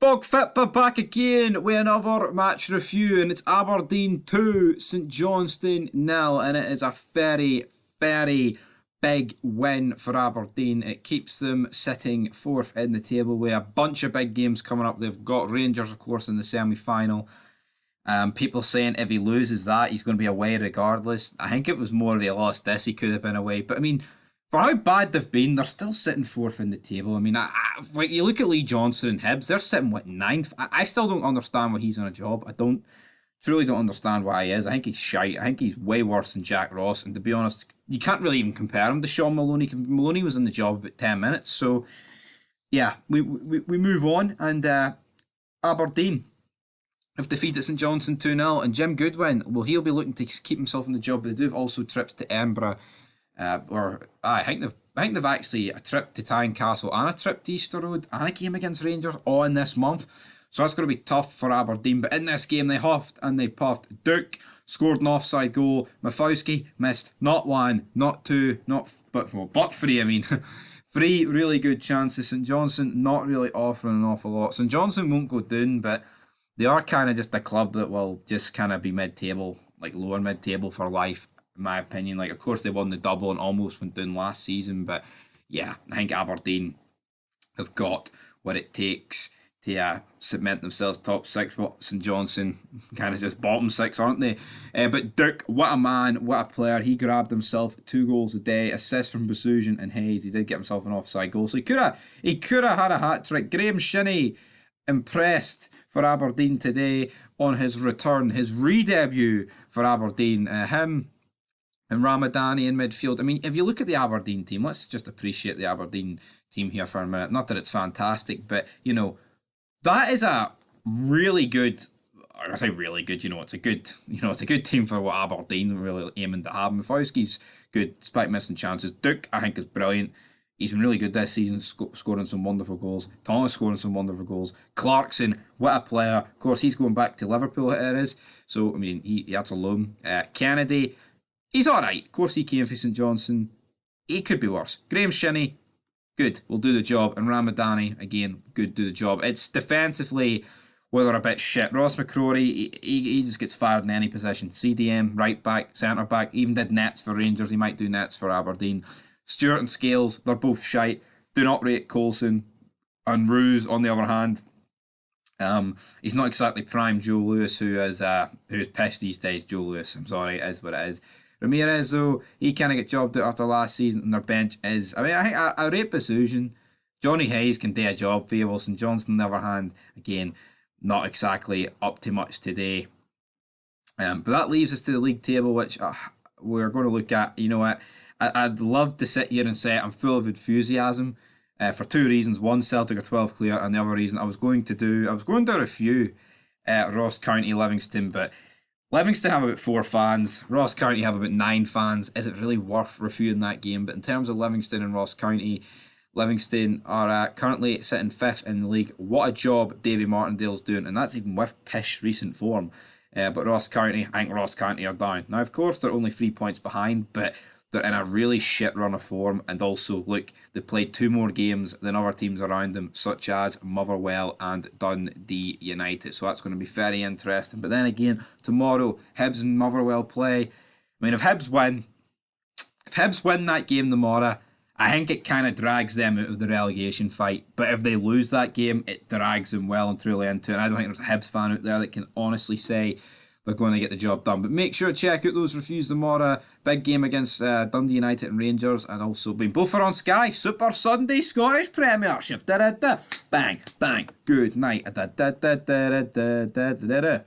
Bog Fitba back again with another match review, and it's Aberdeen 2, St Johnstone 0, and it is a very, very big win for Aberdeen. It keeps them sitting fourth in the table with a bunch of big games coming up. They've got Rangers, of course, in the semi-final. People saying if he loses that, he's going to be away regardless. I think it was more if he lost this, he could have been away. But I mean, for how bad they've been, they're still sitting fourth in the table. I mean, like you look at Lee Johnson and Hibs, they're sitting what, ninth. I still don't understand why he's on a job. I truly don't understand why he is. I think he's shite. I think he's way worse than Jack Ross. And to be honest, you can't really even compare him to Sean Maloney. Maloney was in the job about 10 minutes. So yeah, we move on, and Aberdeen have defeated St Johnstone 2-0, and Jim Goodwin, well, he'll be looking to keep himself in the job. But they do have also trips to Edinburgh. I think they've actually a trip to Tynecastle and a trip to Easter Road and a game against Rangers all in this month. So that's going to be tough for Aberdeen. But in this game, they huffed and they puffed. Duke scored an offside goal. Mafowski missed not one, not two, but three. I mean, three really good chances. St Johnstone not really offering an awful lot. St Johnstone won't go down, but they are kind of just a club that will just kind of be mid-table, like lower mid-table for life, in my opinion. Like, of course, they won the double and almost went down last season, but yeah, I think Aberdeen have got what it takes to cement themselves top six. But St Johnstone kind of just bottom six, aren't they? But Duke, what a man, what a player. He grabbed himself 2 goals a day, assists from Basujan and Hayes. He did get himself an offside goal, so he could have had a hat trick. Graham Shinney impressed for Aberdeen today on his return, his re-debut for Aberdeen. Him and Ramadani in midfield. I mean, if you look at the Aberdeen team, let's just appreciate the Aberdeen team here for a minute. Not that it's fantastic, but, you know, that is a really good, I say really good, it's a good team for what Aberdeen really aiming to have. Mafowski's good, despite missing chances. Duke, I think, is brilliant. He's been really good this season, scoring some wonderful goals. Thomas scoring some wonderful goals. Clarkson, what a player. Of course, he's going back to Liverpool, it is. So, I mean, that's a loan. Kennedy, he's alright. Of course, he came for St Johnstone. He could be worse. Graham Shinney, good, will do the job. And Ramadani, again, good, do the job. It's defensively, well, they're a bit shit. Ross McCrory, he just gets fired in any position. CDM, right back, centre back, even did nets for Rangers. He might do nets for Aberdeen. Stewart and Scales, they're both shite. Do not rate Coulson. And Ruse, on the other hand, he's not exactly prime Joe Lewis, who's pissed these days. Joe Lewis, I'm sorry, it is what it is. Ramirez, though, he kind of get jobbed out after last season, and their bench is, I mean, I think I rate Basujan. Johnny Hayes can do a job for you. Well, St Johnstone, on the other hand, again, not exactly up to much today. But that leaves us to the league table, which we're going to look at. You know what? I'd love to sit here and say I'm full of enthusiasm for 2 reasons. One, Celtic are 12 clear, and the other reason I was going to review Ross County Livingston, but Livingston have about 4 fans. Ross County have about 9 fans. Is it really worth reviewing that game? But in terms of Livingston and Ross County, Livingston are currently sitting 5th in the league. What a job Davy Martindale's doing, and that's even with pish recent form. But Ross County, I think Ross County are down. Now, of course, they're only 3 points behind, but they're in a really shit run of form. And also, look, they've played 2 more games than other teams around them, such as Motherwell and Dundee United. So that's going to be very interesting. But then again, tomorrow, Hibs and Motherwell play. I mean, if Hibs win that game tomorrow, I think it kind of drags them out of the relegation fight. But if they lose that game, it drags them well and truly into it. And I don't think there's a Hibs fan out there that can honestly say they're going to get the job done. But make sure to check out those reviews tomorrow. Big game against Dundee United and Rangers. And also, both are on Sky. Super Sunday Scottish Premiership. Da-da-da. Bang, bang. Good night. Da-da-da-da-da-da-da-da.